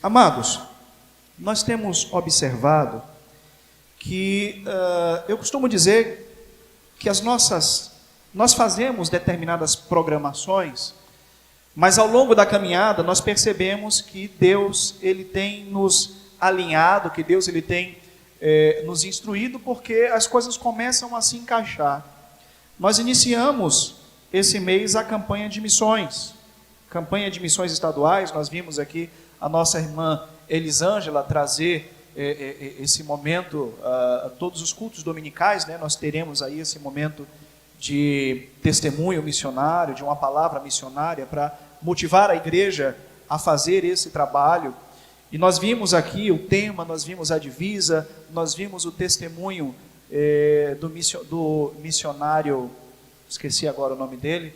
Amados, nós temos observado que eu costumo dizer que nós fazemos determinadas programações, mas ao longo da caminhada nós percebemos que Deus ele tem nos alinhado, que Deus ele tem nos instruído, porque as coisas começam a se encaixar. Nós iniciamos esse mês a campanha de missões estaduais. Nós vimos aqui a nossa irmã Elisângela trazer esse momento, todos os cultos dominicais, né? Nós teremos aí esse momento de testemunho missionário, de uma palavra missionária para motivar a igreja a fazer esse trabalho. E nós vimos aqui o tema, nós vimos a divisa, nós vimos o testemunho do missionário, esqueci agora o nome dele,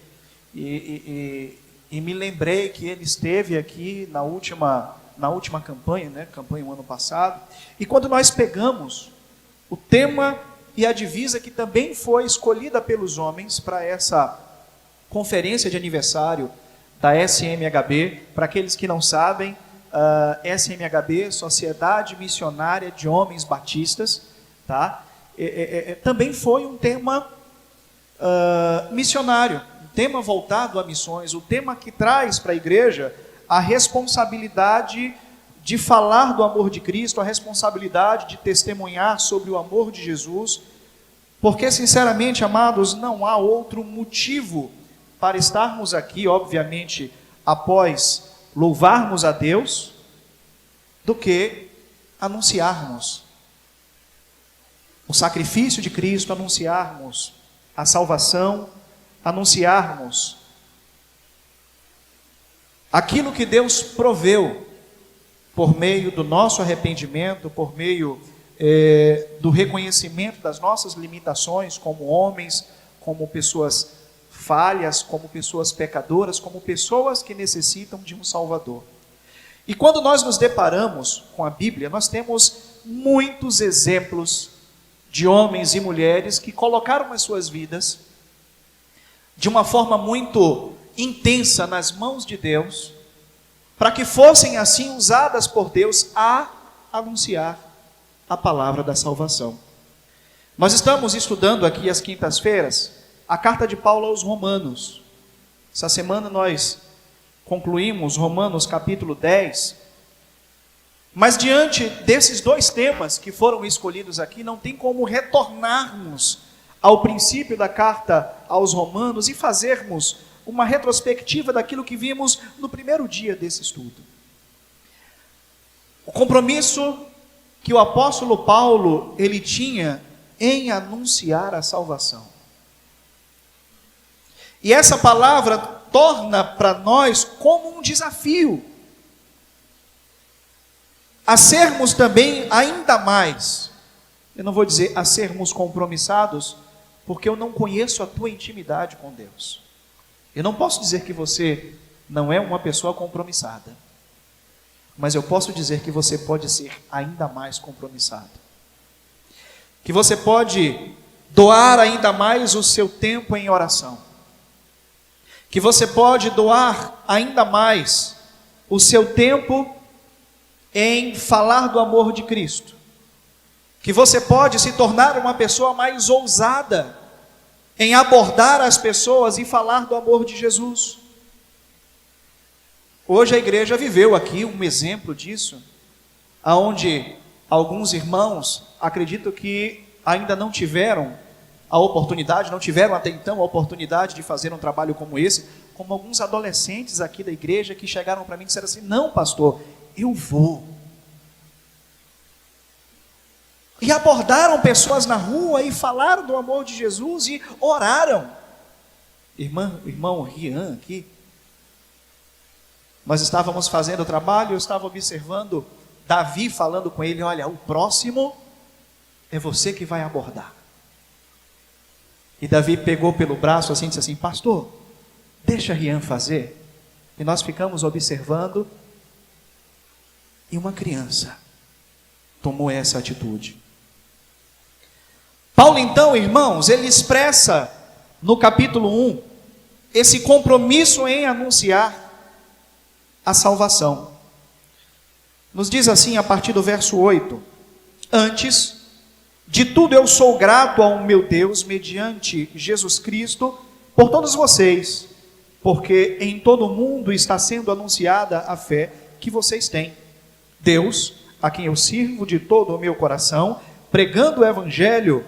e me lembrei que ele esteve aqui na última campanha, né? Campanha o ano passado. E quando nós pegamos o tema e a divisa que também foi escolhida pelos homens para essa conferência de aniversário da SMHB, para aqueles que não sabem, SMHB, Sociedade Missionária de Homens Batistas, tá? Também foi um tema missionário, um tema voltado a missões, o tema que traz para a igreja a responsabilidade de falar do amor de Cristo, a responsabilidade de testemunhar sobre o amor de Jesus, porque sinceramente, amados, não há outro motivo para estarmos aqui, obviamente, após louvarmos a Deus, do que anunciarmos o sacrifício de Cristo, anunciarmos a salvação, anunciarmos aquilo que Deus proveu por meio do nosso arrependimento, por meio do reconhecimento das nossas limitações como homens, como pessoas falhas, como pessoas pecadoras, como pessoas que necessitam de um Salvador. E quando nós nos deparamos com a Bíblia, nós temos muitos exemplos de homens e mulheres que colocaram as suas vidas de uma forma muito intensa nas mãos de Deus, para que fossem assim usadas por Deus a anunciar a palavra da salvação. Nós estamos estudando aqui às quintas-feiras a carta de Paulo aos Romanos. Essa semana nós concluímos Romanos capítulo 10, mas diante desses dois temas que foram escolhidos aqui, não tem como retornarmos ao princípio da carta aos Romanos e fazermos uma retrospectiva daquilo que vimos no primeiro dia desse estudo. O compromisso que o apóstolo Paulo ele tinha em anunciar a salvação. E essa palavra torna para nós como um desafio a sermos também ainda mais, eu não vou dizer a sermos compromissados, porque eu não conheço a tua intimidade com Deus. Eu não posso dizer que você não é uma pessoa compromissada, mas eu posso dizer que você pode ser ainda mais compromissado, que você pode doar ainda mais o seu tempo em oração, que você pode doar ainda mais o seu tempo em falar do amor de Cristo, que você pode se tornar uma pessoa mais ousada em abordar as pessoas e falar do amor de Jesus. Hoje a igreja viveu aqui um exemplo disso, onde alguns irmãos acredito que ainda não tiveram a oportunidade, não tiveram até então a oportunidade de fazer um trabalho como esse, como alguns adolescentes aqui da igreja que chegaram para mim e disseram assim: não, pastor, eu vou. E abordaram pessoas na rua e falaram do amor de Jesus e oraram. Irmão Rian aqui, nós estávamos fazendo o trabalho, eu estava observando Davi falando com ele: olha, o próximo é você que vai abordar. E Davi pegou pelo braço assim e disse assim: pastor, deixa Rian fazer. E nós ficamos observando, e uma criança tomou essa atitude. Paulo então, irmãos, ele expressa no capítulo 1 esse compromisso em anunciar a salvação. nos diz assim a partir do verso 8: Antes de tudo eu sou grato ao meu Deus, mediante Jesus Cristo, por todos vocês, porque em todo o mundo está sendo anunciada a fé que vocês têm. Deus, a quem eu sirvo de todo o meu coração, pregando o Evangelho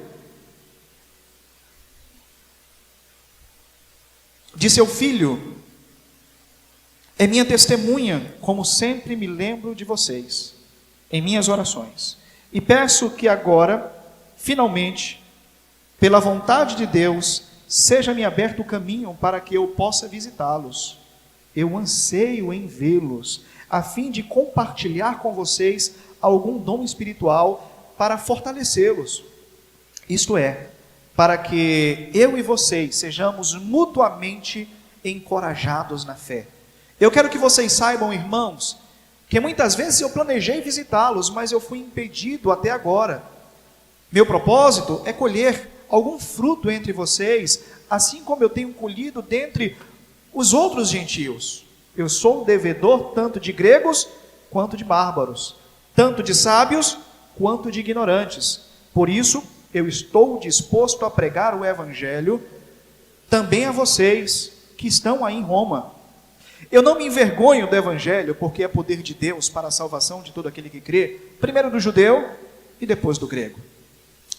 de seu Filho, é minha testemunha, como sempre me lembro de vocês, em minhas orações. E peço que agora, finalmente, pela vontade de Deus, seja-me aberto o caminho para que eu possa visitá-los. Eu anseio em vê-los, a fim de compartilhar com vocês algum dom espiritual para fortalecê-los. Isto é, para que eu e vocês sejamos mutuamente encorajados na fé. Eu quero que vocês saibam, irmãos, que muitas vezes eu planejei visitá-los, mas eu fui impedido até agora. Meu propósito é colher algum fruto entre vocês, assim como eu tenho colhido dentre os outros gentios. Eu sou devedor tanto de gregos quanto de bárbaros, tanto de sábios quanto de ignorantes. Por isso, eu estou disposto a pregar o Evangelho também a vocês que estão aí em Roma. Eu não me envergonho do Evangelho, porque é poder de Deus para a salvação de todo aquele que crê, primeiro do judeu e depois do grego.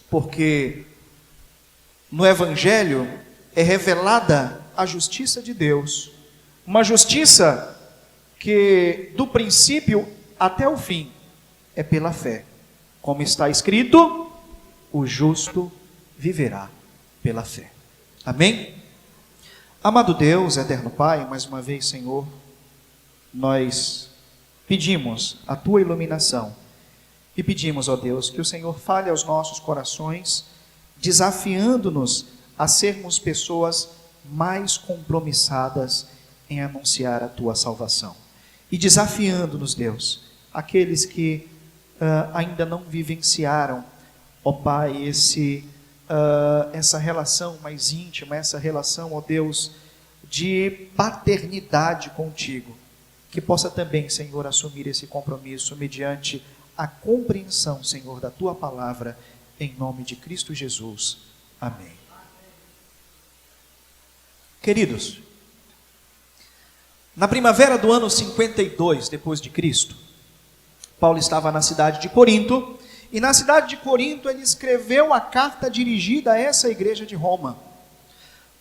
Porque no Evangelho é revelada a justiça de Deus, uma justiça que do princípio até o fim é pela fé. Como está escrito, o justo viverá pela fé. Amém? Amado Deus, eterno Pai, mais uma vez, Senhor, nós pedimos a Tua iluminação e pedimos, ó Deus, que o Senhor fale aos nossos corações, desafiando-nos a sermos pessoas mais compromissadas em anunciar a Tua salvação. E desafiando-nos, Deus, aqueles que ainda não vivenciaram, ó Pai, essa relação mais íntima, essa relação, ó Deus, de paternidade contigo, que possa também, Senhor, assumir esse compromisso mediante a compreensão, Senhor, da Tua palavra, em nome de Cristo Jesus. Amém. Queridos, na primavera do ano 52 depois de Cristo, Paulo estava na cidade de Corinto, e na cidade de Corinto ele escreveu a carta dirigida a essa igreja de Roma.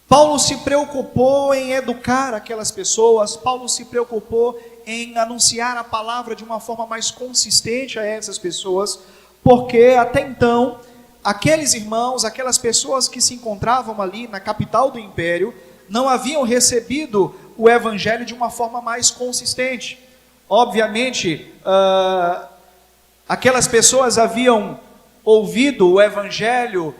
Paulo se preocupou em educar aquelas pessoas, Paulo se preocupou em anunciar a palavra de uma forma mais consistente a essas pessoas, porque até então, aqueles irmãos, aquelas pessoas que se encontravam ali na capital do império, não haviam recebido o evangelho de uma forma mais consistente. Obviamente, aquelas pessoas haviam ouvido o evangelho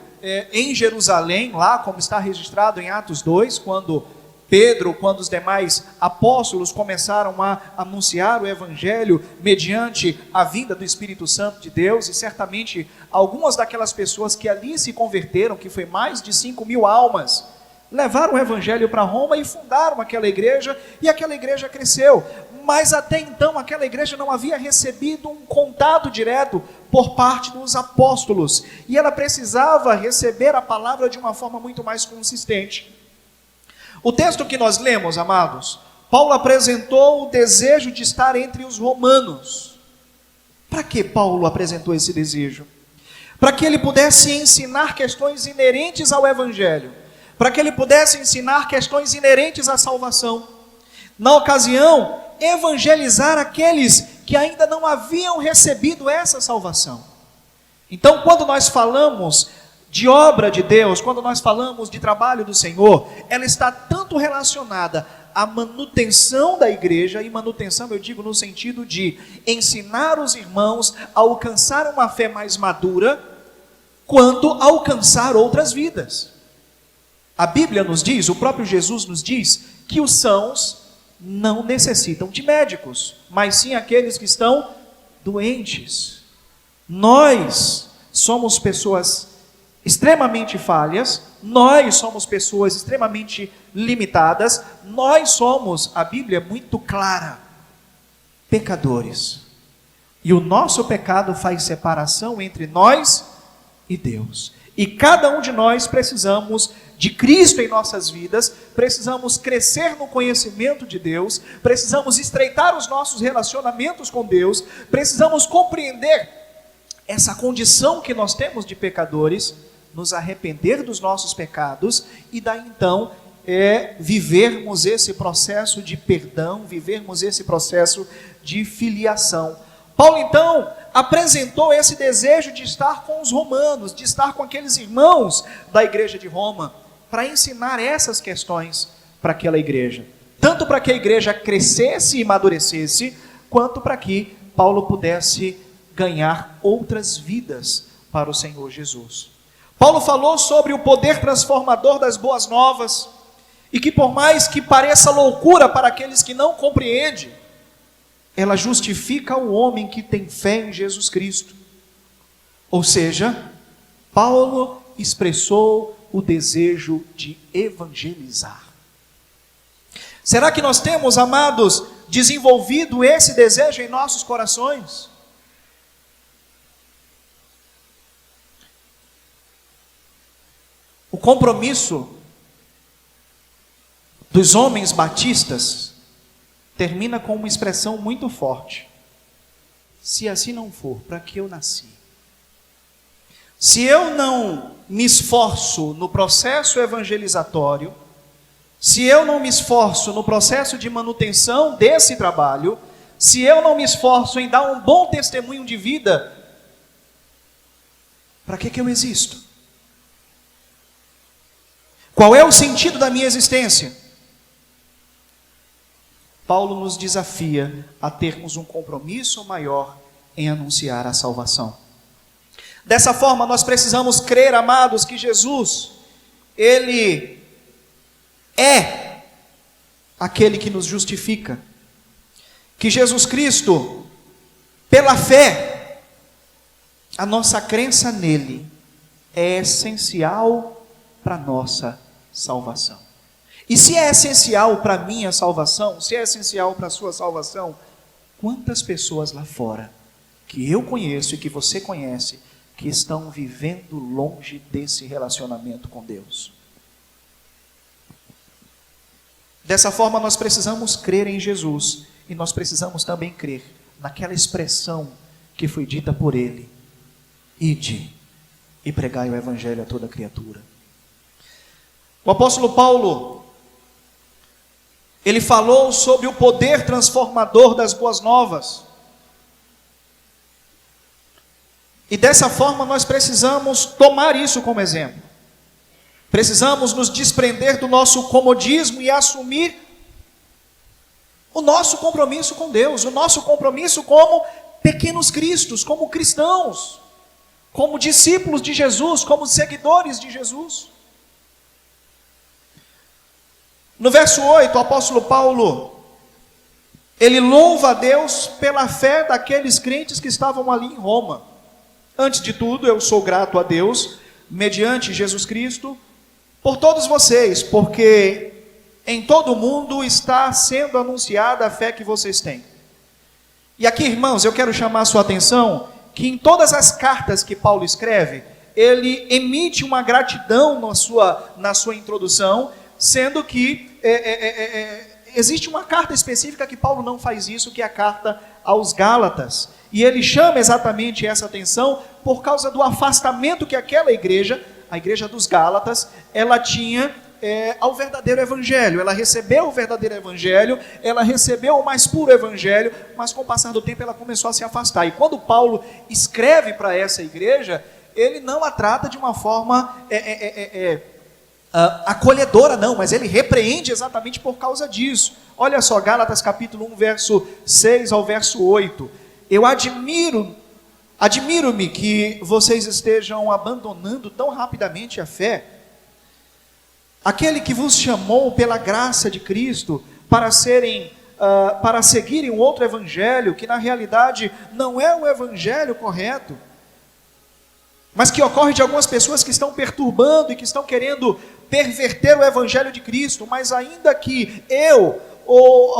em Jerusalém, lá como está registrado em Atos 2, quando Pedro, quando os demais apóstolos começaram a anunciar o evangelho mediante a vinda do Espírito Santo de Deus, e certamente algumas daquelas pessoas que ali se converteram, que foi mais de 5.000 almas, levaram o evangelho para Roma e fundaram aquela igreja, e aquela igreja cresceu. Mas até então aquela igreja não havia recebido um contato direto por parte dos apóstolos, e ela precisava receber a palavra de uma forma muito mais consistente. O texto que nós lemos, amados, Paulo apresentou o desejo de estar entre os romanos. Para que Paulo apresentou esse desejo? Para que ele pudesse ensinar questões inerentes ao evangelho, para que ele pudesse ensinar questões inerentes à salvação. Na ocasião, evangelizar aqueles que ainda não haviam recebido essa salvação. Então, quando nós falamos de obra de Deus, quando nós falamos de trabalho do Senhor, ela está tanto relacionada à manutenção da igreja, e manutenção eu digo no sentido de ensinar os irmãos a alcançar uma fé mais madura, quanto a alcançar outras vidas. A Bíblia nos diz, o próprio Jesus nos diz, que os sãos não necessitam de médicos, mas sim aqueles que estão doentes. Nós somos pessoas extremamente falhas, nós somos pessoas extremamente limitadas, nós somos, a Bíblia é muito clara, pecadores. E o nosso pecado faz separação entre nós e Deus. E cada um de nós precisamos de Cristo em nossas vidas, precisamos crescer no conhecimento de Deus, precisamos estreitar os nossos relacionamentos com Deus, precisamos compreender essa condição que nós temos de pecadores, nos arrepender dos nossos pecados e daí então vivermos esse processo de perdão, vivermos esse processo de filiação. Paulo então apresentou esse desejo de estar com os romanos, de estar com aqueles irmãos da igreja de Roma, para ensinar essas questões para aquela igreja, tanto para que a igreja crescesse e amadurecesse, quanto para que Paulo pudesse ganhar outras vidas para o Senhor Jesus. Paulo falou sobre o poder transformador das boas novas, e que por mais que pareça loucura para aqueles que não compreendem, ela justifica o homem que tem fé em Jesus Cristo. Ou seja, Paulo expressou o desejo de evangelizar. Será que nós temos, amados, desenvolvido esse desejo em nossos corações? O compromisso dos homens batistas termina com uma expressão muito forte: se assim não for, para que eu nasci? Se eu não me esforço no processo evangelizatório, se eu não me esforço no processo de manutenção desse trabalho, se eu não me esforço em dar um bom testemunho de vida, para que eu existo? Qual é o sentido da minha existência? Paulo nos desafia a termos um compromisso maior em anunciar a salvação. Dessa forma, nós precisamos crer, amados, que Jesus, Ele é aquele que nos justifica. Que Jesus Cristo, pela fé, a nossa crença nele é essencial para a nossa salvação. E se é essencial para a minha salvação, se é essencial para a sua salvação, quantas pessoas lá fora, que eu conheço e que você conhece, que estão vivendo longe desse relacionamento com Deus? Dessa forma, nós precisamos crer em Jesus, e nós precisamos também crer naquela expressão que foi dita por Ele: ide e pregai o Evangelho a toda criatura. O apóstolo Paulo, ele falou sobre o poder transformador das boas novas. E dessa forma nós precisamos tomar isso como exemplo. Precisamos nos desprender do nosso comodismo e assumir o nosso compromisso com Deus, o nosso compromisso como pequenos cristos, como cristãos, como discípulos de Jesus, como seguidores de Jesus. No verso 8, o apóstolo Paulo, ele louva a Deus pela fé daqueles crentes que estavam ali em Roma. Antes de tudo, eu sou grato a Deus, mediante Jesus Cristo, por todos vocês, porque em todo o mundo está sendo anunciada a fé que vocês têm. E aqui, irmãos, eu quero chamar a sua atenção, que em todas as cartas que Paulo escreve, ele emite uma gratidão na sua introdução, sendo que existe uma carta específica que Paulo não faz isso, que é a carta aos Gálatas. E ele chama exatamente essa atenção por causa do afastamento que aquela igreja, a igreja dos Gálatas, ela tinha ao verdadeiro evangelho. Ela recebeu o verdadeiro evangelho, ela recebeu o mais puro evangelho, mas com o passar do tempo ela começou a se afastar. E quando Paulo escreve para essa igreja, ele não a trata de uma forma acolhedora, não, mas ele repreende exatamente por causa disso. Olha só, Gálatas capítulo 1, verso 6 ao verso 8. Eu admiro-me que vocês estejam abandonando tão rapidamente a fé. Aquele que vos chamou pela graça de Cristo para seguirem um outro evangelho, que na realidade não é o evangelho correto, mas que ocorre de algumas pessoas que estão perturbando e que estão querendo perverter o evangelho de Cristo. Mas ainda que eu ou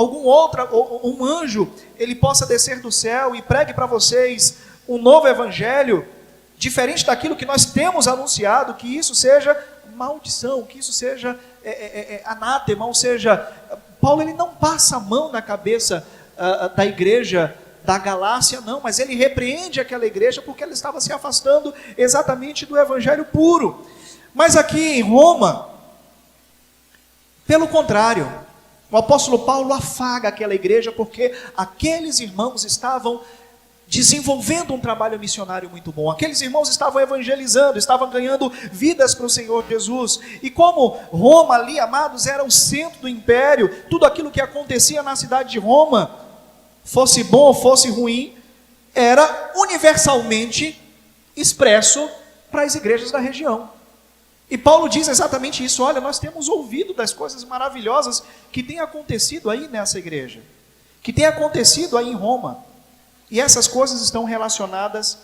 ou um anjo, ele possa descer do céu e pregue para vocês um novo evangelho, diferente daquilo que nós temos anunciado, que isso seja maldição, que isso seja anátema, ou seja, Paulo ele não passa a mão na cabeça da igreja da Galácia, não, mas ele repreende aquela igreja porque ela estava se afastando exatamente do evangelho puro. Mas aqui em Roma, pelo contrário, o apóstolo Paulo afaga aquela igreja porque aqueles irmãos estavam desenvolvendo um trabalho missionário muito bom. Aqueles irmãos estavam evangelizando, estavam ganhando vidas para o Senhor Jesus. E como Roma ali, amados, era o centro do império, tudo aquilo que acontecia na cidade de Roma, fosse bom ou fosse ruim, era universalmente expresso para as igrejas da região. E Paulo diz exatamente isso: olha, nós temos ouvido das coisas maravilhosas que têm acontecido aí nessa igreja, que têm acontecido aí em Roma. E essas coisas estão relacionadas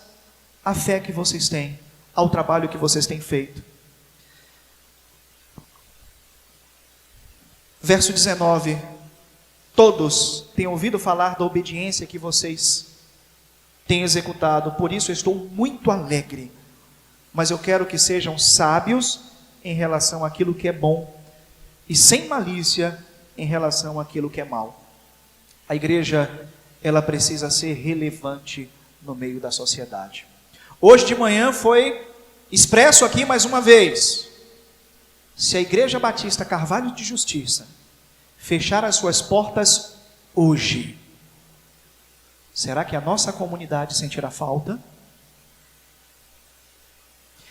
à fé que vocês têm, ao trabalho que vocês têm feito. Verso 19: todos têm ouvido falar da obediência que vocês têm executado, por isso eu estou muito alegre. Mas eu quero que sejam sábios em relação àquilo que é bom e sem malícia em relação àquilo que é mal. A igreja, ela precisa ser relevante no meio da sociedade. Hoje de manhã foi expresso aqui mais uma vez: se a Igreja Batista Carvalho de Justiça fechar as suas portas hoje, será que a nossa comunidade sentirá falta?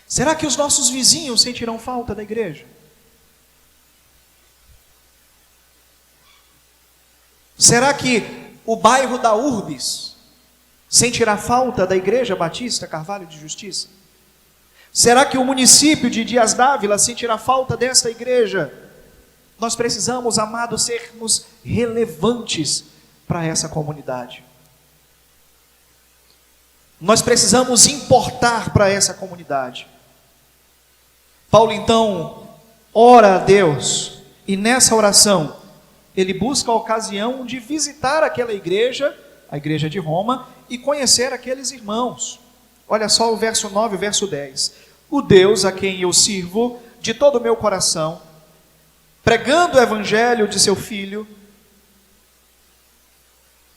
Será que os nossos vizinhos sentirão falta da igreja? Será que o bairro da Urbis sentirá falta da Igreja Batista Carvalho de Justiça? Será que o município de Dias Dávila sentirá falta desta igreja? Nós precisamos, amados, sermos relevantes para essa comunidade. Nós precisamos importar para essa comunidade. Paulo então ora a Deus, e nessa oração ele busca a ocasião de visitar aquela igreja, a igreja de Roma, e conhecer aqueles irmãos. Olha só o verso 9 e o verso 10. O Deus a quem eu sirvo de todo o meu coração, pregando o evangelho de seu Filho,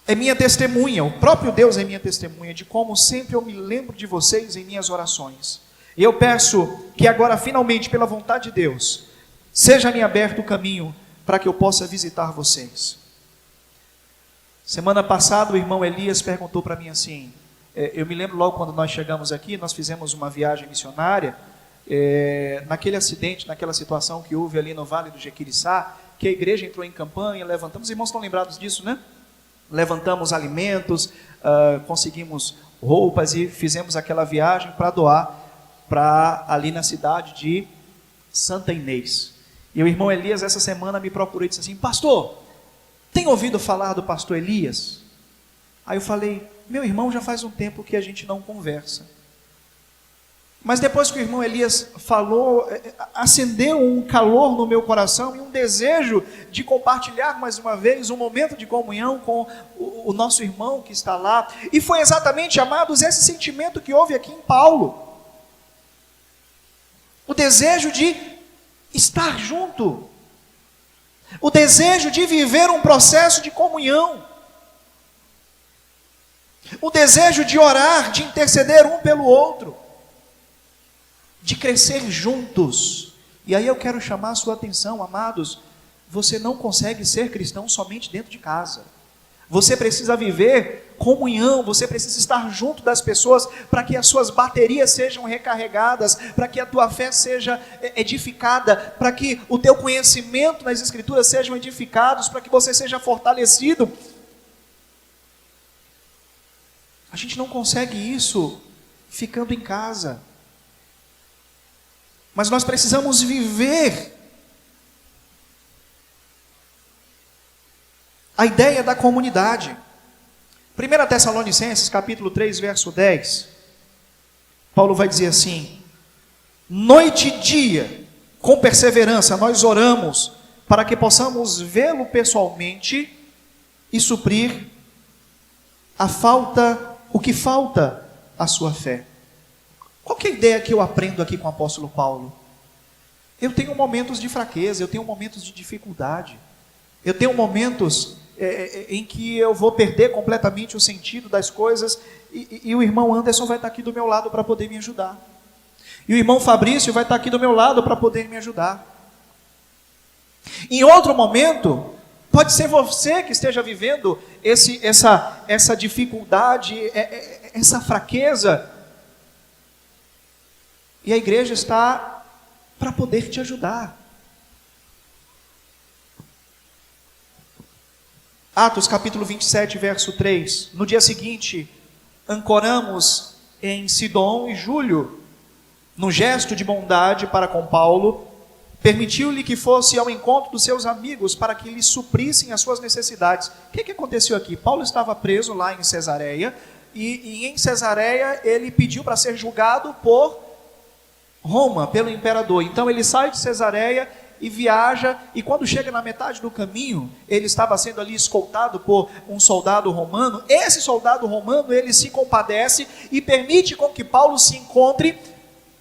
é minha testemunha, o próprio Deus é minha testemunha, de como sempre eu me lembro de vocês em minhas orações. E eu peço que agora, finalmente, pela vontade de Deus, seja-me aberto o caminho para que eu possa visitar vocês. Semana passada o irmão Elias perguntou para mim assim, eu me lembro logo quando nós chegamos aqui, nós fizemos uma viagem missionária, naquele acidente, naquela situação que houve ali no Vale do Jequiriçá, que a igreja entrou em campanha, levantamos, os irmãos estão lembrados disso, né? Levantamos alimentos, conseguimos roupas e fizemos aquela viagem para doar para ali na cidade de Santa Inês. E o irmão Elias essa semana me procurou e disse assim: pastor, tem ouvido falar do pastor Elias? Aí eu falei: meu irmão, já faz um tempo que a gente não conversa. Mas depois que o irmão Elias falou, acendeu um calor no meu coração e um desejo de compartilhar mais uma vez um momento de comunhão com o nosso irmão que está lá. E foi exatamente, amados, esse sentimento que houve aqui em Paulo. O desejo de estar junto. O desejo de viver um processo de comunhão. O desejo de orar, de interceder um pelo outro. De crescer juntos. E aí eu quero chamar a sua atenção, amados. Você não consegue ser cristão somente dentro de casa. Você precisa viver comunhão, você precisa estar junto das pessoas para que as suas baterias sejam recarregadas, para que a tua fé seja edificada, para que o teu conhecimento nas Escrituras sejam edificados, para que você seja fortalecido. A gente não consegue isso ficando em casa. Mas nós precisamos viver a ideia da comunidade. 1 Tessalonicenses, capítulo 3, verso 10. Paulo vai dizer assim: noite e dia, com perseverança, nós oramos para que possamos vê-lo pessoalmente e suprir o que falta à sua fé. Qual que é a ideia que eu aprendo aqui com o apóstolo Paulo? Eu tenho momentos de fraqueza, eu tenho momentos de dificuldade, eu tenho momentos em que eu vou perder completamente o sentido das coisas, e o irmão Anderson vai estar aqui do meu lado para poder me ajudar. E o irmão Fabrício vai estar aqui do meu lado para poder me ajudar. Em outro momento, pode ser você que esteja vivendo essa dificuldade, essa fraqueza, e a igreja está para poder te ajudar. Atos capítulo 27, verso 3. No dia seguinte, ancoramos em Sidom, e Júlio, num gesto de bondade para com Paulo, permitiu-lhe que fosse ao encontro dos seus amigos para que lhe suprissem as suas necessidades. O que aconteceu aqui? Paulo estava preso lá em Cesareia, e em Cesareia ele pediu para ser julgado por Roma, pelo imperador. Então ele sai de Cesareia e viaja, e quando chega na metade do caminho, ele estava sendo ali escoltado por um soldado romano. Esse soldado romano, ele se compadece e permite com que Paulo se encontre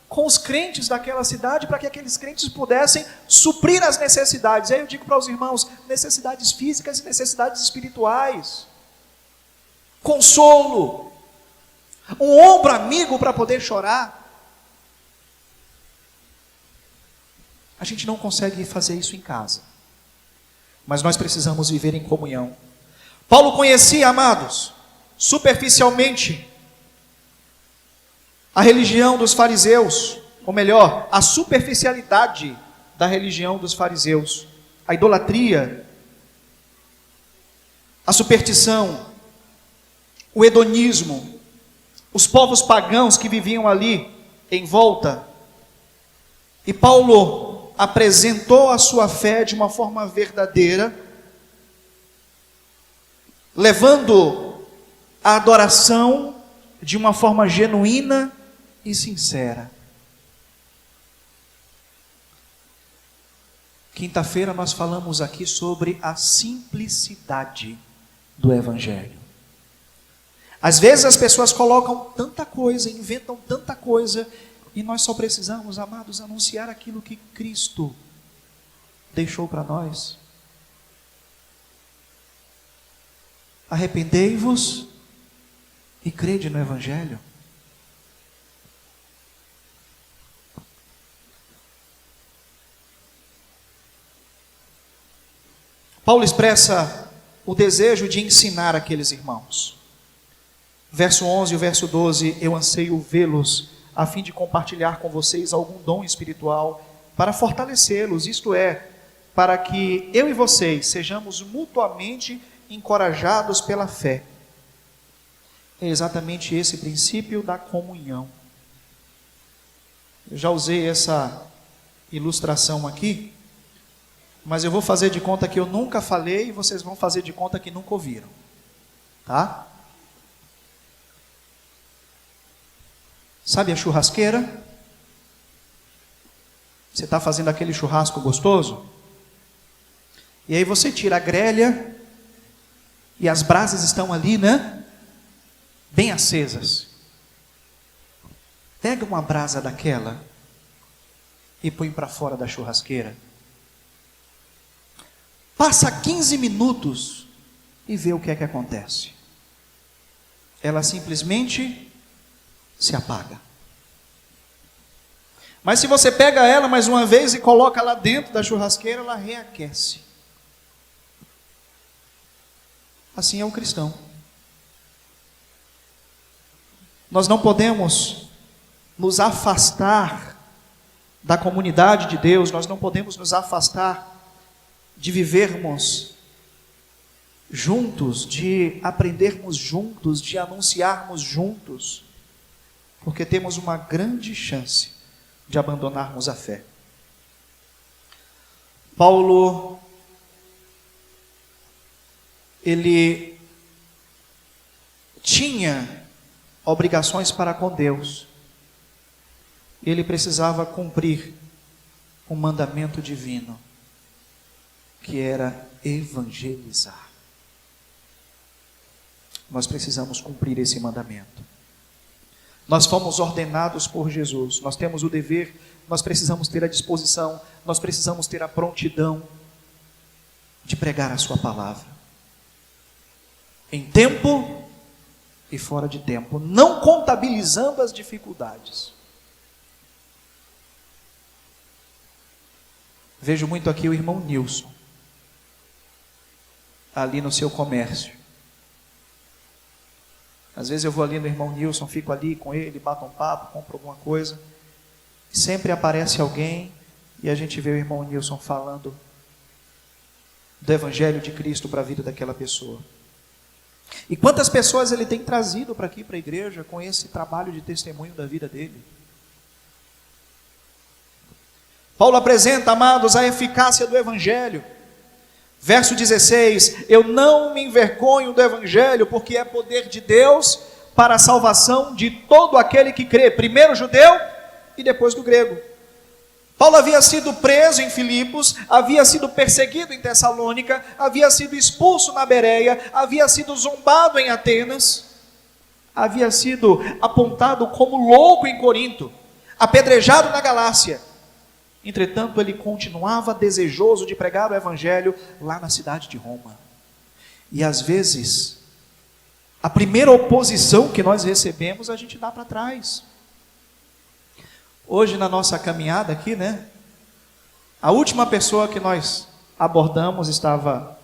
com os crentes daquela cidade, para que aqueles crentes pudessem suprir as necessidades. Aí eu digo para os irmãos, necessidades físicas e necessidades espirituais, consolo, um ombro amigo para poder chorar. A gente não consegue fazer isso em casa, mas nós precisamos viver em comunhão. Paulo conhecia, amados, superficialmente, a religião dos fariseus, ou melhor, a superficialidade da religião dos fariseus, a idolatria, a superstição, o hedonismo, os povos pagãos que viviam ali em volta. E Paulo apresentou a sua fé de uma forma verdadeira, levando a adoração de uma forma genuína e sincera. Quinta-feira nós falamos aqui sobre a simplicidade do Evangelho. Às vezes as pessoas colocam tanta coisa, inventam tanta coisa, e nós só precisamos, amados, anunciar aquilo que Cristo deixou para nós. Arrependei-vos e crede no Evangelho. Paulo expressa o desejo de ensinar aqueles irmãos. Verso 11 e o verso 12, eu anseio vê-los a fim de compartilhar com vocês algum dom espiritual para fortalecê-los, isto é, para que eu e vocês sejamos mutuamente encorajados pela fé. É exatamente esse princípio da comunhão. Eu já usei essa ilustração aqui, mas eu vou fazer de conta que eu nunca falei e vocês vão fazer de conta que nunca ouviram, tá? Sabe a churrasqueira? Você está fazendo aquele churrasco gostoso? E aí você tira a grelha e as brasas estão ali, né? Bem acesas. Pega uma brasa daquela e põe para fora da churrasqueira. Passa 15 minutos e vê o que é que acontece. Ela simplesmente se apaga. Mas se você pega ela mais uma vez e coloca lá dentro da churrasqueira, ela reaquece. Assim é o cristão. Nós não podemos nos afastar da comunidade de Deus, nós não podemos nos afastar de vivermos juntos, de aprendermos juntos, de anunciarmos juntos, porque temos uma grande chance de abandonarmos a fé. Paulo, ele tinha obrigações para com Deus, e ele precisava cumprir um mandamento divino. que era evangelizar. Nós precisamos cumprir esse mandamento. Nós fomos ordenados por Jesus, nós temos o dever, nós precisamos ter a disposição, nós precisamos ter a prontidão de pregar a sua palavra. Em tempo e fora de tempo, não contabilizando as dificuldades. Vejo muito aqui o irmão Nilson, ali no seu comércio. Às vezes eu vou ali no irmão Nilson, fico ali com ele, bato um papo, compro alguma coisa. Sempre aparece alguém e a gente vê o irmão Nilson falando do Evangelho de Cristo para a vida daquela pessoa. E quantas pessoas ele tem trazido para aqui, para a igreja, com esse trabalho de testemunho da vida dele. Paulo apresenta, amados, a eficácia do Evangelho. Verso 16, eu não me envergonho do Evangelho, porque é poder de Deus para a salvação de todo aquele que crê, primeiro o judeu e depois do grego. Paulo havia sido preso em Filipos, havia sido perseguido em Tessalônica, havia sido expulso na Bereia, havia sido zombado em Atenas, havia sido apontado como louco em Corinto, apedrejado na Galácia. Entretanto, ele continuava desejoso de pregar o Evangelho lá na cidade de Roma. E às vezes, a primeira oposição que nós recebemos, a gente dá para trás. Hoje na nossa caminhada aqui, né? A última pessoa que nós abordamos estava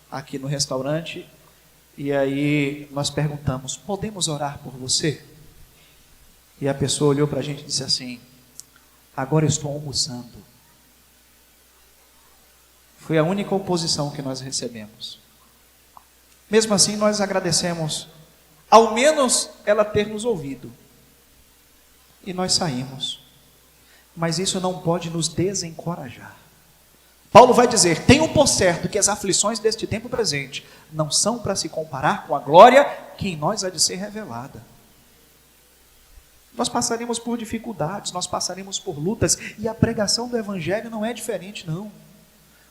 aqui no restaurante. E aí nós perguntamos, podemos orar por você? E a pessoa olhou para a gente e disse assim, agora eu estou almoçando. Foi a única oposição que nós recebemos. Mesmo assim, nós agradecemos, ao menos ela ter nos ouvido. E nós saímos. Mas isso não pode nos desencorajar. Paulo vai dizer, tenham por certo que as aflições deste tempo presente não são para se comparar com a glória que em nós há de ser revelada. Nós passaremos por dificuldades, nós passaremos por lutas, e a pregação do Evangelho não é diferente, não.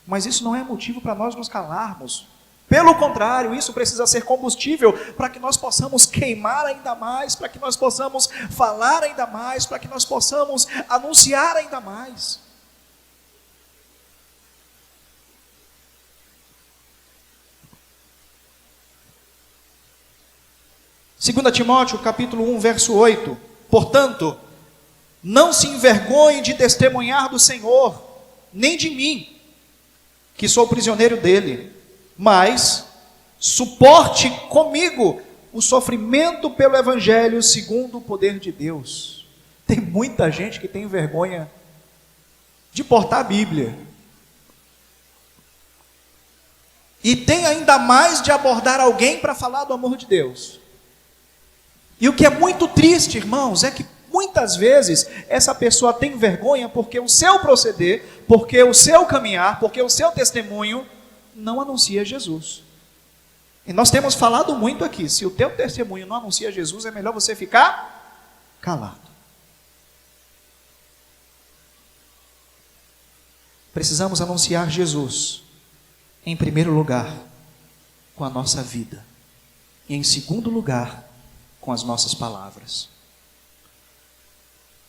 Mas isso não é motivo para nós nos calarmos. Pelo contrário, isso precisa ser combustível para que nós possamos queimar ainda mais, para que nós possamos falar ainda mais, para que nós possamos anunciar ainda mais. Segunda Timóteo, capítulo 1, verso 8. Portanto, não se envergonhe de testemunhar do Senhor, nem de mim, que sou prisioneiro dele, mas suporte comigo o sofrimento pelo Evangelho segundo o poder de Deus. Tem muita gente que tem vergonha de portar a Bíblia. E tem ainda mais de abordar alguém para falar do amor de Deus. E o que é muito triste, irmãos, é que muitas vezes essa pessoa tem vergonha porque o seu proceder, porque o seu caminhar, porque o seu testemunho não anuncia Jesus. E nós temos falado muito aqui, se o teu testemunho não anuncia Jesus, é melhor você ficar calado. Precisamos anunciar Jesus, em primeiro lugar, com a nossa vida, e em segundo lugar, com as nossas palavras.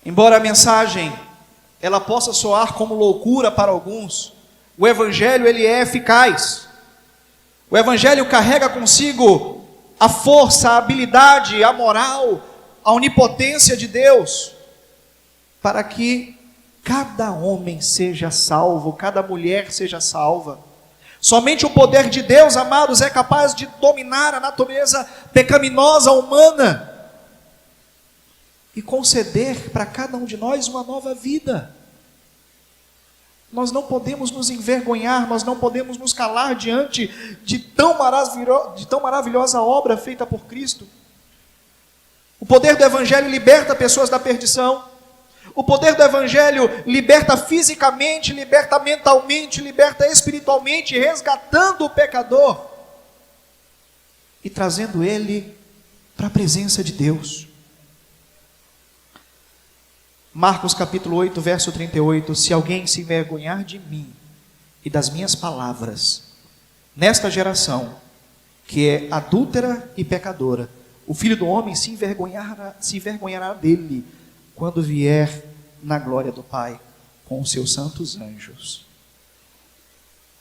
Embora a mensagem ela possa soar como loucura para alguns, o Evangelho ele é eficaz. O Evangelho carrega consigo a força, a habilidade, a moral, a onipotência de Deus, para que cada homem seja salvo, cada mulher seja salva. Somente o poder de Deus, amados, é capaz de dominar a natureza pecaminosa humana e conceder para cada um de nós uma nova vida. Nós não podemos nos envergonhar, nós não podemos nos calar diante de tão maravilhosa obra feita por Cristo. O poder do Evangelho liberta pessoas da perdição. O poder do Evangelho liberta fisicamente, liberta mentalmente, liberta espiritualmente, resgatando o pecador e trazendo ele para a presença de Deus. Marcos capítulo 8, verso 38, se alguém se envergonhar de mim e das minhas palavras nesta geração, que é adúltera e pecadora, o Filho do Homem se envergonhará dele quando vier na glória do Pai com os seus santos anjos.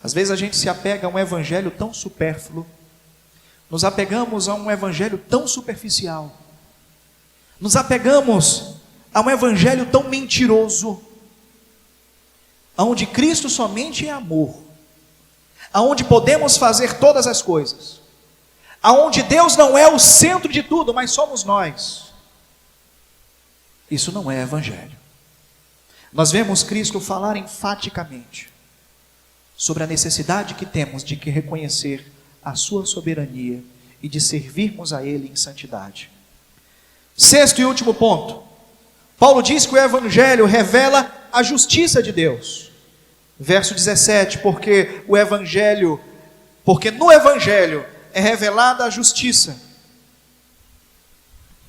Às vezes a gente se apega a um evangelho tão supérfluo, nos apegamos a um evangelho tão superficial, nos apegamos a um evangelho tão mentiroso, onde Cristo somente é amor, aonde podemos fazer todas as coisas, aonde Deus não é o centro de tudo, mas somos nós. Isso não é evangelho. Nós vemos Cristo falar enfaticamente sobre a necessidade que temos de reconhecer a sua soberania e de servirmos a Ele em santidade. Sexto e último ponto. Paulo diz que o evangelho revela a justiça de Deus. Verso 17, porque no evangelho é revelada a justiça.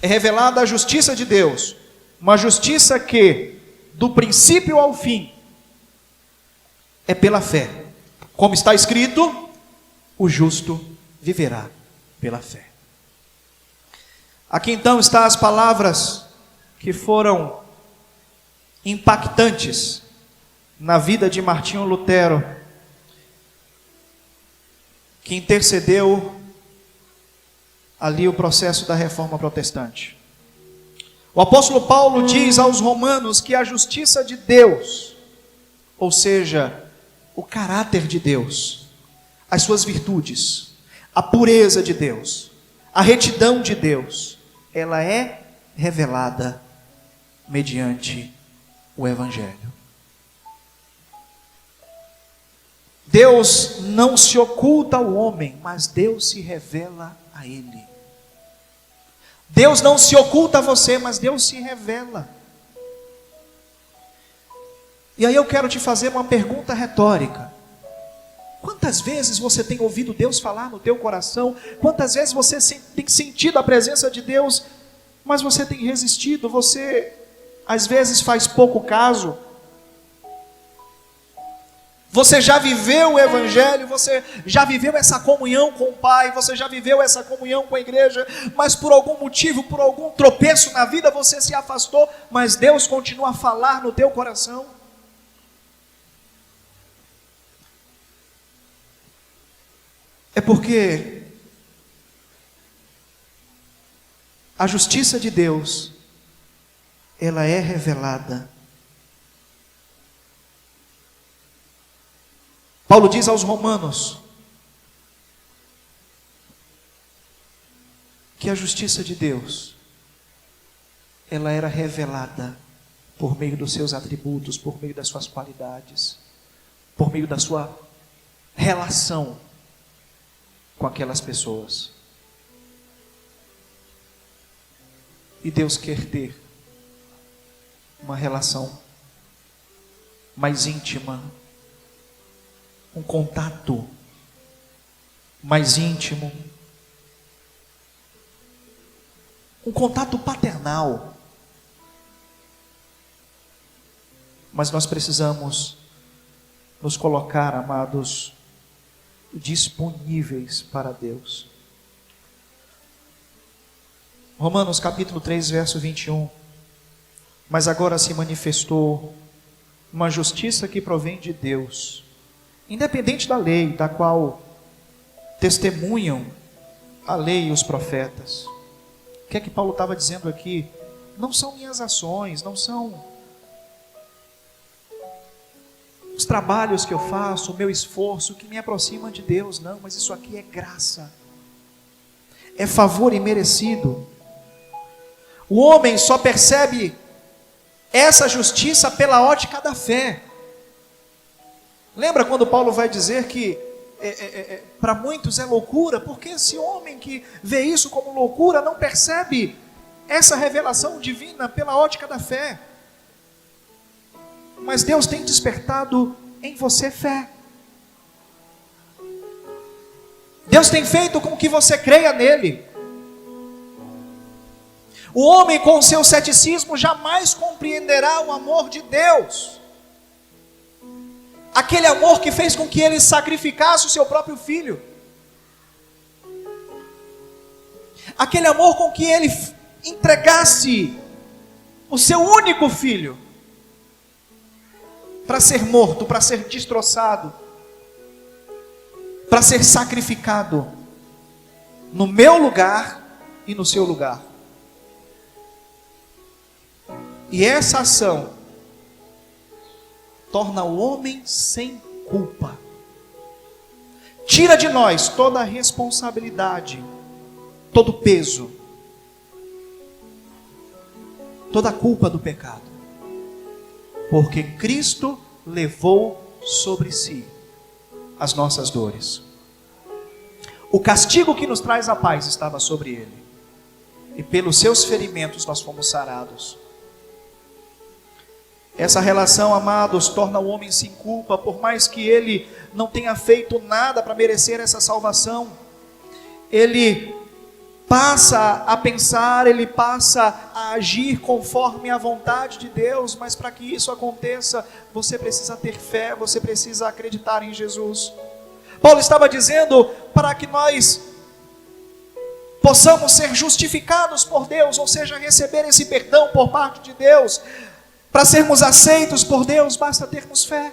É revelada a justiça de Deus, uma justiça que, do princípio ao fim, é pela fé. Como está escrito, o justo viverá pela fé. Aqui então estão as palavras que foram impactantes na vida de Martinho Lutero, que intercedeu ali o processo da reforma protestante. O apóstolo Paulo diz aos romanos que a justiça de Deus, ou seja, o caráter de Deus, as suas virtudes, a pureza de Deus, a retidão de Deus, ela é revelada mediante o evangelho. Deus não se oculta ao homem, mas Deus se revela a ele. Deus não se oculta a você, mas Deus se revela. E aí eu quero te fazer uma pergunta retórica. Quantas vezes você tem ouvido Deus falar no teu coração? Quantas vezes você tem sentido a presença de Deus, mas você tem resistido? Você às vezes faz pouco caso. Você já viveu o evangelho, você já viveu essa comunhão com o Pai, você já viveu essa comunhão com a igreja, mas por algum motivo, por algum tropeço na vida, você se afastou, mas Deus continua a falar no teu coração. É porque a justiça de Deus, ela é revelada. Paulo diz aos romanos que a justiça de Deus, ela era revelada por meio dos seus atributos, por meio das suas qualidades, por meio da sua relação com aquelas pessoas. E Deus quer ter uma relação mais íntima, um contato mais íntimo, um contato paternal. Mas nós precisamos nos colocar, amados, disponíveis para Deus. Romanos capítulo 3, verso 21. Mas agora se manifestou uma justiça que provém de Deus, independente da lei, da qual testemunham a lei e os profetas. O que é que Paulo estava dizendo aqui? Não são minhas ações, não são os trabalhos que eu faço, o meu esforço que me aproxima de Deus, não, mas isso aqui é graça, é favor imerecido. O homem só percebe essa justiça pela ótica da fé. Lembra quando Paulo vai dizer que para muitos é loucura? Porque esse homem que vê isso como loucura não percebe essa revelação divina pela ótica da fé. Mas Deus tem despertado em você fé. Deus tem feito com que você creia nele. O homem com seu ceticismo jamais compreenderá o amor de Deus. Aquele amor que fez com que ele sacrificasse o seu próprio filho. Aquele amor com que ele entregasse o seu único filho para ser morto, para ser destroçado, para ser sacrificado no meu lugar e no seu lugar. E essa ação torna o homem sem culpa. Tira de nós toda a responsabilidade, todo o peso, toda a culpa do pecado. Porque Cristo levou sobre si as nossas dores. O castigo que nos traz a paz estava sobre ele. E pelos seus ferimentos nós fomos sarados. Essa relação, amados, torna o homem sem culpa, por mais que ele não tenha feito nada para merecer essa salvação. Ele passa a pensar, ele passa a agir conforme a vontade de Deus, mas para que isso aconteça, você precisa ter fé, você precisa acreditar em Jesus. Paulo estava dizendo para que nós possamos ser justificados por Deus, ou seja, receber esse perdão por parte de Deus. Para sermos aceitos por Deus, basta termos fé,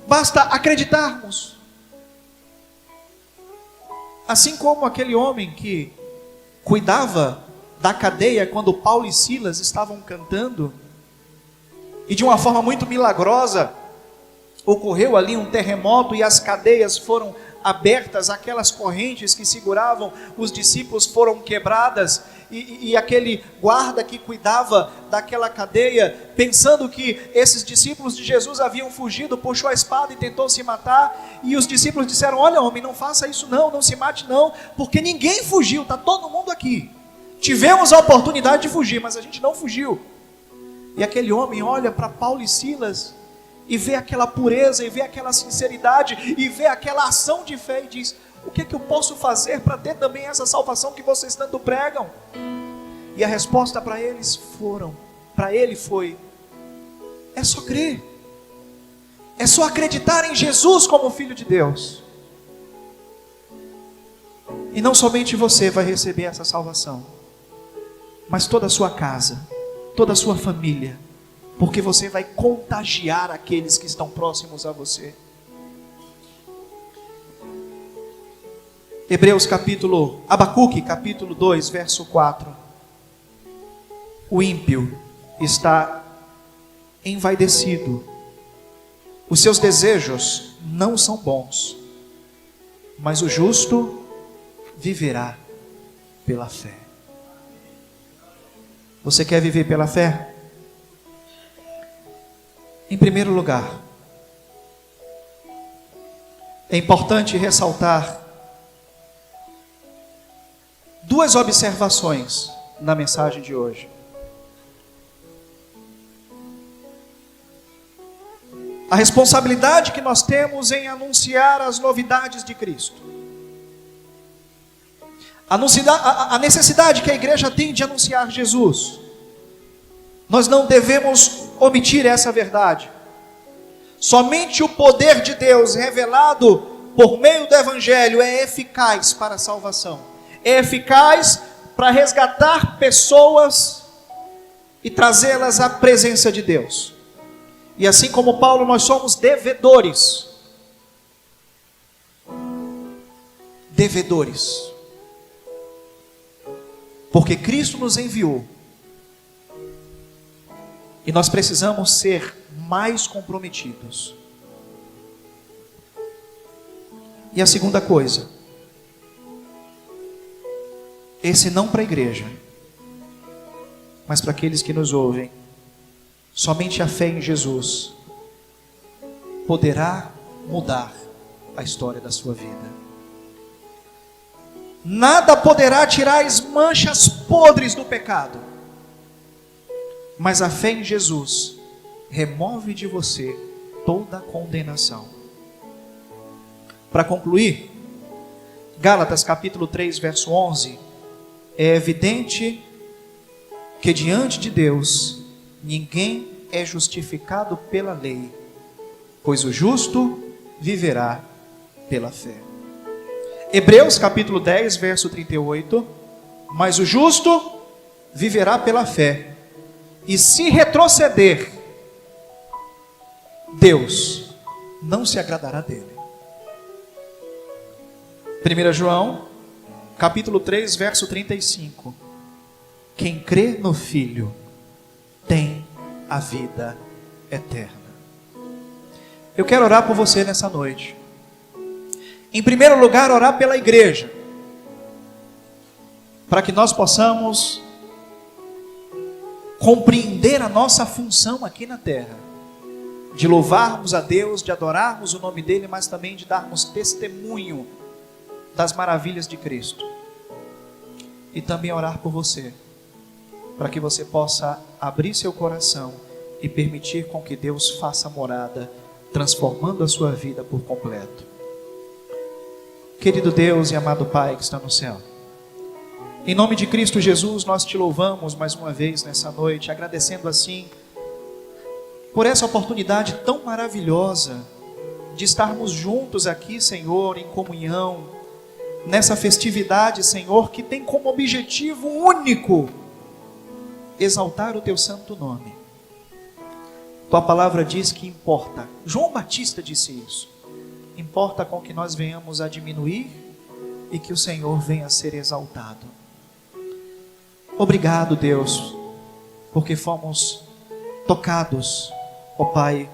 basta acreditarmos. Assim como aquele homem que cuidava da cadeia quando Paulo e Silas estavam cantando, e de uma forma muito milagrosa, ocorreu ali um terremoto e as cadeias foram abertas, aquelas correntes que seguravam os discípulos foram quebradas, e aquele guarda que cuidava daquela cadeia, pensando que esses discípulos de Jesus haviam fugido, puxou a espada e tentou se matar, e os discípulos disseram: olha, homem, não faça isso não, não se mate não, porque ninguém fugiu, está todo mundo aqui, tivemos a oportunidade de fugir, mas a gente não fugiu. E aquele homem olha para Paulo e Silas, e vê aquela pureza, e vê aquela sinceridade, e vê aquela ação de fé, e diz: o que é que eu posso fazer para ter também essa salvação que vocês tanto pregam? E a resposta para ele foi: é só crer, é só acreditar em Jesus como Filho de Deus. E não somente você vai receber essa salvação, mas toda a sua casa, toda a sua família, porque você vai contagiar aqueles que estão próximos a você. Abacuque capítulo 2, verso 4. O ímpio está envaidecido, os seus desejos não são bons, mas o justo viverá pela fé. Você quer viver pela fé? Em primeiro lugar, é importante ressaltar duas observações na mensagem de hoje. A responsabilidade que nós temos em anunciar as novidades de Cristo. A necessidade que a igreja tem de anunciar Jesus. Nós não devemos omitir essa verdade. Somente o poder de Deus revelado por meio do Evangelho é eficaz para a salvação. É eficaz para resgatar pessoas e trazê-las à presença de Deus. E assim como Paulo, nós somos devedores. Devedores. Porque Cristo nos enviou. E nós precisamos ser mais comprometidos. E a segunda coisa, esse não para a igreja, mas para aqueles que nos ouvem, somente a fé em Jesus poderá mudar a história da sua vida. Nada poderá tirar as manchas podres do pecado, mas a fé em Jesus remove de você toda a condenação. Para concluir, Gálatas capítulo 3, verso 11, é evidente que diante de Deus, ninguém é justificado pela lei, pois o justo viverá pela fé. Hebreus capítulo 10, verso 38, mas o justo viverá pela fé, e se retroceder, Deus não se agradará dele. 1 João capítulo 3, verso 35, quem crê no Filho tem a vida eterna. Eu quero orar por você nessa noite. Em primeiro lugar, orar pela igreja, para que nós possamos compreender a nossa função aqui na terra, de louvarmos a Deus, de adorarmos o nome dEle, mas também de darmos testemunho das maravilhas de Cristo. E também orar por você, para que você possa abrir seu coração e permitir com que Deus faça morada, transformando a sua vida por completo. Querido Deus e amado Pai que está no céu, em nome de Cristo Jesus, nós te louvamos mais uma vez nessa noite, agradecendo assim por essa oportunidade tão maravilhosa de estarmos juntos aqui, Senhor, em comunhão, nessa festividade, Senhor, que tem como objetivo único exaltar o teu santo nome. Tua palavra diz que importa, João Batista disse isso, importa com que nós venhamos a diminuir e que o Senhor venha a ser exaltado. Obrigado, Deus, porque fomos tocados, ó Pai,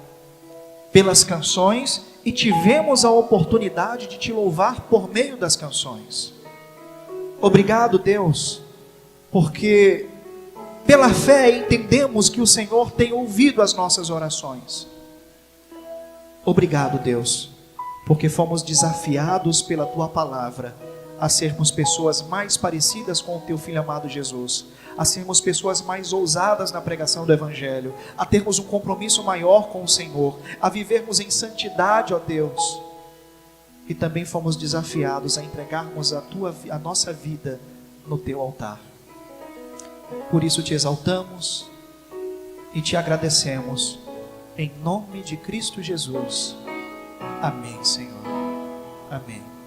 pelas canções e tivemos a oportunidade de te louvar por meio das canções. Obrigado, Deus, porque pela fé entendemos que o Senhor tem ouvido as nossas orações. Obrigado, Deus, porque fomos desafiados pela Tua palavra a sermos pessoas mais parecidas com o Teu Filho amado Jesus, a sermos pessoas mais ousadas na pregação do Evangelho, a termos um compromisso maior com o Senhor, a vivermos em santidade, ó Deus. E também fomos desafiados a entregarmos a nossa vida no Teu altar. Por isso te exaltamos e te agradecemos, em nome de Cristo Jesus. Amém, Senhor. Amém.